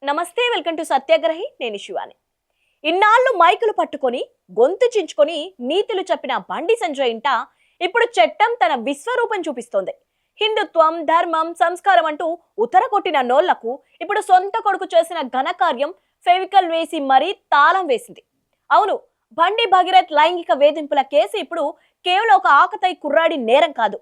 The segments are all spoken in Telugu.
నమస్తే, వెల్కమ్ టు సత్యాగ్రహి. నేను శివాని. ఇన్నాళ్ళు మైకులు పట్టుకొని గొంతు చించుకొని నీతులు చెప్పిన బండి సంజయ్ ఇంట ఇప్పుడు చట్టం తన విశ్వరూపం చూపిస్తోంది. హిందుత్వం, ధర్మం, సంస్కారం అంటూ ఉతరకొట్టిన నోళ్లకు ఇప్పుడు సొంత కొడుకు చేసిన ఘనకార్యం ఫెవికల్ వేసి మరీ తాళం వేసింది. అవును, బండి భగీరథ్ లైంగిక వేధింపుల కేసు ఇప్పుడు కేవలం ఒక ఆకతాయి కుర్రాడి నేరం కాదు.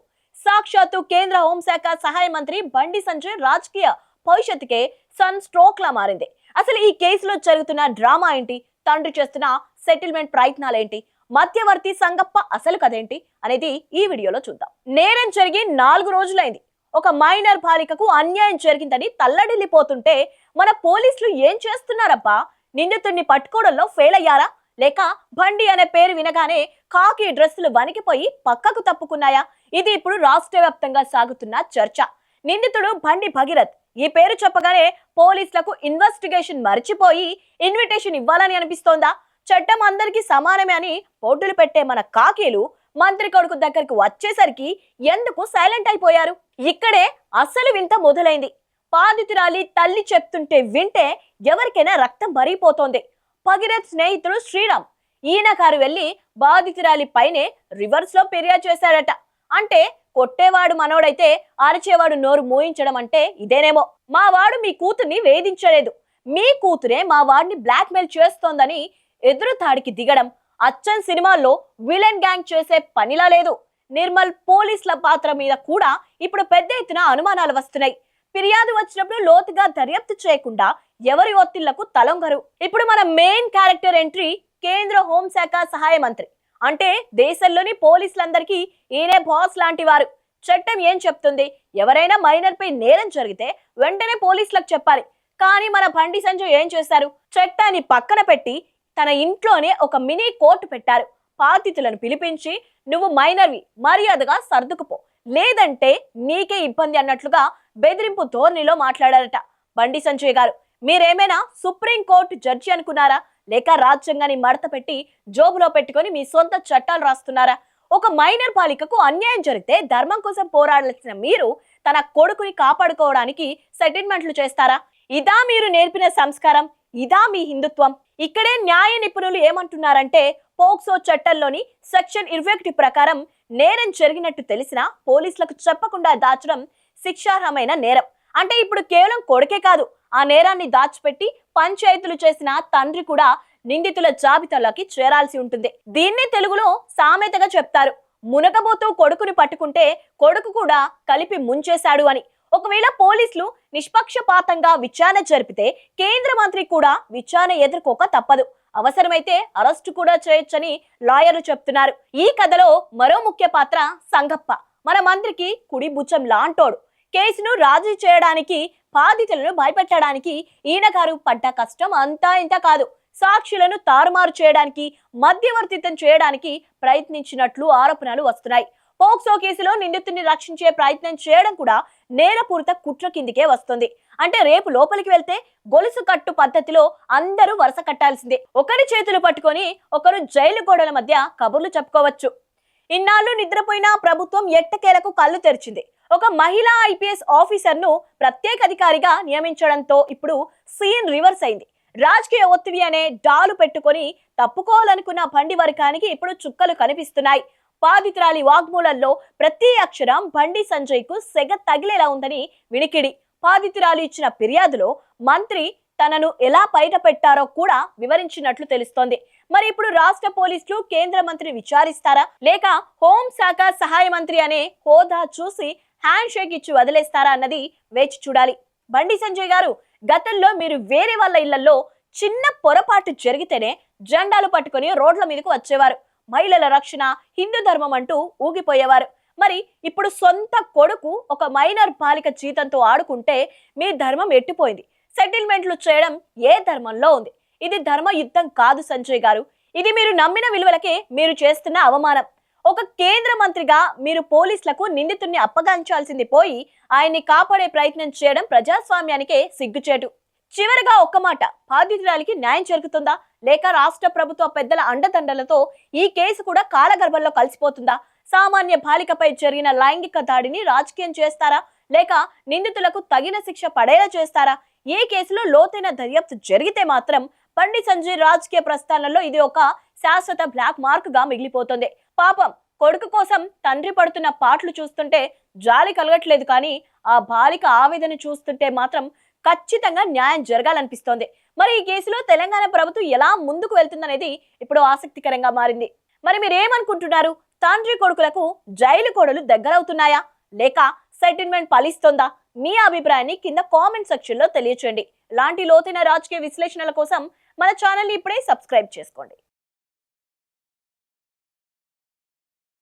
సాక్షాత్తు కేంద్ర హోంశాఖ సహాయ మంత్రి బండి సంజయ్ రాజకీయ భవిష్యత్తుకే సన్ స్ట్రోక్ లా మారింది. అసలు ఈ కేసులో జరుగుతున్న డ్రామా ఏంటి, తండ్రి చేస్తున్న సెటిల్మెంట్ ప్రయత్నాలేంటి, మధ్యవర్తి సంగప్ప అసలు కదేంటి అనేది ఈ వీడియోలో చూద్దాం. నేరం జరిగి 4 రోజులైంది. ఒక మైనర్ బాలికకు అన్యాయం జరిగిందని తల్లడిల్లిపోతుంటే మన పోలీసులు ఏం చేస్తున్నారబ్బా? నిందితుడిని పట్టుకోవడంలో ఫెయిల్ అయ్యారా, లేక బండి అనే పేరు వినగానే కాకి డ్రెస్సులు వణికిపోయి పక్కకు తప్పుకున్నాయా? ఇది ఇప్పుడు రాష్ట్ర వ్యాప్తంగా సాగుతున్న చర్చ. నిందితుడు బండి భగీరథ్. ఈ పేరు చెప్పగానే పోలీసులకు ఇన్వెస్టిగేషన్ మర్చిపోయి ఇన్విటేషన్ ఇవ్వాలని అనిపిస్తోందా? చట్టం అందరికీ సమానమే అని పోటులు పెట్టే మన కాకీలు మంత్రి కొడుకు దగ్గరికి వచ్చేసరికి ఎందుకు సైలెంట్ అయిపోయారు? ఇక్కడే అసలు వింత మొదలైంది. బాధితురాలి తల్లి చెప్తుంటే వింటే ఎవరికైనా రక్తం మరిగిపోతోంది. భగీరథ్ స్నేహితుడు శ్రీరామ్, ఈయన కారు వెళ్లి బాధితురాలి పైనే రివర్స్ లో ఫిర్యాదు చేశాడట. అంటే కొట్టేవాడు మనోడైతే అరిచేవాడు నోరు మూయించడం అంటే ఇదేనేమో. మా వాడు మీ కూతుర్ని వేధించలేదు, మీ కూతురే మా వాడిని బ్లాక్ మెయిల్ చేస్తోందని ఎదురుతాడికి దిగడం అచ్చం సినిమాల్లో విలన్ గ్యాంగ్ చేసే పనిలా లేదు. నిర్మల్ పోలీసుల పాత్ర మీద కూడా ఇప్పుడు పెద్ద ఎత్తున అనుమానాలు వస్తున్నాయి. ఫిర్యాదు వచ్చినప్పుడు లోతుగా దర్యాప్తు చేయకుండా ఎవరి ఒత్తిళ్లకు తలొంగరు. ఇప్పుడు మన మెయిన్ క్యారెక్టర్ ఎంట్రీ కేంద్ర హోంశాఖ సహాయ మంత్రి. అంటే దేశంలోని పోలీసులందరికీ ఈయనే బాస్ లాంటి వారు. చట్టం ఏం చెప్తుంది? ఎవరైనా మైనర్ పై నేరం జరిగితే వెంటనే పోలీసులకు చెప్పాలి. కానీ మన బండి సంజయ్ ఏం చేశారు? చట్టాన్ని పక్కన పెట్టి తన ఇంట్లోనే ఒక మినీ కోర్టు పెట్టారు. బాధితులను పిలిపించి నువ్వు మైనర్వి, మర్యాదగా సర్దుకుపో, లేదంటే నీకే ఇబ్బంది అన్నట్లుగా బెదిరింపు ధోరణిలో మాట్లాడారట. బండి సంజయ్ గారు, మీరేమైనా సుప్రీం కోర్టు జడ్జి అనుకున్నారా, లేక రాజ్యాంగాన్ని మడత పెట్టి జోబులో పెట్టుకొని మీ సొంత చట్టాలు రాస్తున్నారా? ఒక మైనర్ బాలికకు అన్యాయం జరిగితే ధర్మం కోసం పోరాడాల్సిన మీరు తన కొడుకుని కాపాడుకోవడానికి సెటిల్మెంట్లు చేస్తారా? ఇదా మీరు నేర్పిన సంస్కారం? ఇదా మీ హిందుత్వం? ఇక్కడే న్యాయ నిపుణులు ఏమంటున్నారంటే పోక్సో చట్టంలోని సెక్షన్ 21 ప్రకారం నేరం జరిగినట్టు తెలిసినా పోలీసులకు చెప్పకుండా దాచడం శిక్షార్హమైన నేరం. అంటే ఇప్పుడు కేవలం కొడుకే కాదు, ఆ నేరాన్ని దాచిపెట్టి పంచాయతీలు చేసిన తండ్రి కూడా నిందితుల జాబితాలోకి చేరాల్సి ఉంటుంది. దీన్ని తెలుగులో సామెతగా చెప్తారు, మునగబోతూ కొడుకుని పట్టుకుంటే కొడుకు కూడా కలిపి ముంచేశాడు అని. ఒకవేళ పోలీసులు నిష్పక్షపాతంగా విచారణ జరిపితే కేంద్ర మంత్రి కూడా విచారణ ఎదుర్కోక తప్పదు. అవసరమైతే అరెస్టు కూడా చేయొచ్చని లాయర్లు చెప్తున్నారు. ఈ కథలో మరో ముఖ్య పాత్ర సంగప్ప. మన మంత్రికి కుడి భుజం లాంటోడు. కేసును రాజీ చేయడానికి, బాధితులను భయపెట్టడానికి ఈయన గారు పడ్డ కష్టం అంతా ఇంత కాదు. సాక్షులను తారుమారు చేయడానికి, మధ్యవర్తిత్వం చేయడానికి ప్రయత్నించినట్లు ఆరోపణలు వస్తున్నాయి. పోక్సో కేసులో నిందితుడిని రక్షించే ప్రయత్నం చేయడం కూడా నేరపూరిత కుట్ర కిందికే వస్తుంది. అంటే రేపు లోపలికి వెళ్తే గొలుసు కట్టు పద్ధతిలో అందరూ వరుస కట్టాల్సిందే. ఒకరి చేతులు పట్టుకొని ఒకరు జైలు గోడల మధ్య కబుర్లు చెప్పుకోవచ్చు. ఇన్నాళ్ళు నిద్రపోయిన ప్రభుత్వం ఎట్టకేలకు కళ్ళు తెరిచింది. ఒక మహిళా ఐపీఎస్ ఆఫీసర్ ను ప్రత్యేక అధికారిగా నియమించడంతో ఇప్పుడు సీన్ రివర్స్ అయింది. రాజకీయ ఒత్తిడి అనే డాలు పెట్టుకొని తప్పుకోవాలనుకున్న బండి వర్గానికి ఇప్పుడు చుక్కలు కనిపిస్తున్నాయి. బాధితురాలి వాగ్మూలంలో ప్రతి అక్షరం బండి సంజయ్ కు సెగ తగిలేలా ఉందని వినికిడి. బాధితురాలు ఇచ్చిన ఫిర్యాదులో మంత్రి తనను ఎలా బయట పెట్టారో కూడా వివరించినట్లు తెలుస్తోంది. మరి ఇప్పుడు రాష్ట్ర పోలీసులు కేంద్ర మంత్రిని విచారిస్తారా, లేక హోంశాఖ సహాయ మంత్రి అనే హోదా చూసి హ్యాండ్ షేక్ ఇచ్చి వదిలేస్తారా అన్నది వేచి చూడాలి. బండి సంజయ్ గారు, గతంలో మీరు వేరే వాళ్ళ ఇళ్లలో చిన్న పొరపాటు జరిగితేనే జెండాలు పట్టుకొని రోడ్ల మీదకు వచ్చేవారు. మహిళల రక్షణ, హిందూ ధర్మం అంటూ ఊగిపోయేవారు. మరి ఇప్పుడు సొంత కొడుకు ఒక మైనర్ బాలిక జీతంతో ఆడుకుంటే మీ ధర్మం ఎట్టిపోయింది. సెటిల్మెంట్లు చేయడం ఏ ధర్మంలో ఉంది? ఇది ధర్మ యుద్ధం కాదు సంజయ్ గారు. ఇది మీరు నమ్మిన విలువలకే మీరు చేస్తున్న అవమానం. ఒక కేంద్ర మంత్రిగా మీరు పోలీసులకు నిందితుడిని అప్పగించాల్సింది పోయి ఆయన్ని కాపాడే ప్రయత్నం చేయడం ప్రజాస్వామ్యానికే సిగ్గుచేటు. చివరిగా ఒక్క మాట, బాధితురాలికి న్యాయం జరుగుతుందా, లేక రాష్ట్ర ప్రభుత్వ పెద్దల అండదండలతో ఈ కేసు కూడా కాలగర్భంలో కలిసిపోతుందా? సామాన్య బాలికపై జరిగిన లైంగిక దాడిని రాజకీయం చేస్తారా, లేక నిందితులకు తగిన శిక్ష పడేలా చేస్తారా? ఏ కేసులో లోతైన దర్యాప్తు జరిగితే మాత్రం బండి సంజయ్ రాజకీయ ప్రస్థానంలో ఇది ఒక శాశ్వత బ్లాక్ మార్క్ గా మిగిలిపోతుంది. పాపం కొడుకు కోసం తండ్రి పడుతున్న పాటలు చూస్తుంటే జాలి కలగట్లేదు, కానీ ఆ బాలిక ఆవేదన చూస్తుంటే మాత్రం ఖచ్చితంగా న్యాయం జరగాలనిపిస్తోంది. మరి ఈ కేసులో తెలంగాణ ప్రభుత్వం ఎలా ముందుకు వెళ్తుందనేది ఇప్పుడు ఆసక్తికరంగా మారింది. మరి మీరేమనుకుంటున్నారు? తండ్రి కొడుకులకు జైలు కోడలు దగ్గరవుతున్నాయా, లేక సెటిల్మెంట్ ఫలిస్తోందా? మీ అభిప్రాయాన్ని కింద కామెంట్ సెక్షన్ లో తెలియచేయండి. ఇలాంటి లోతైన రాజకీయ విశ్లేషణల కోసం మన ఛానల్ ని ఇప్పుడే సబ్స్క్రైబ్ చేసుకోండి.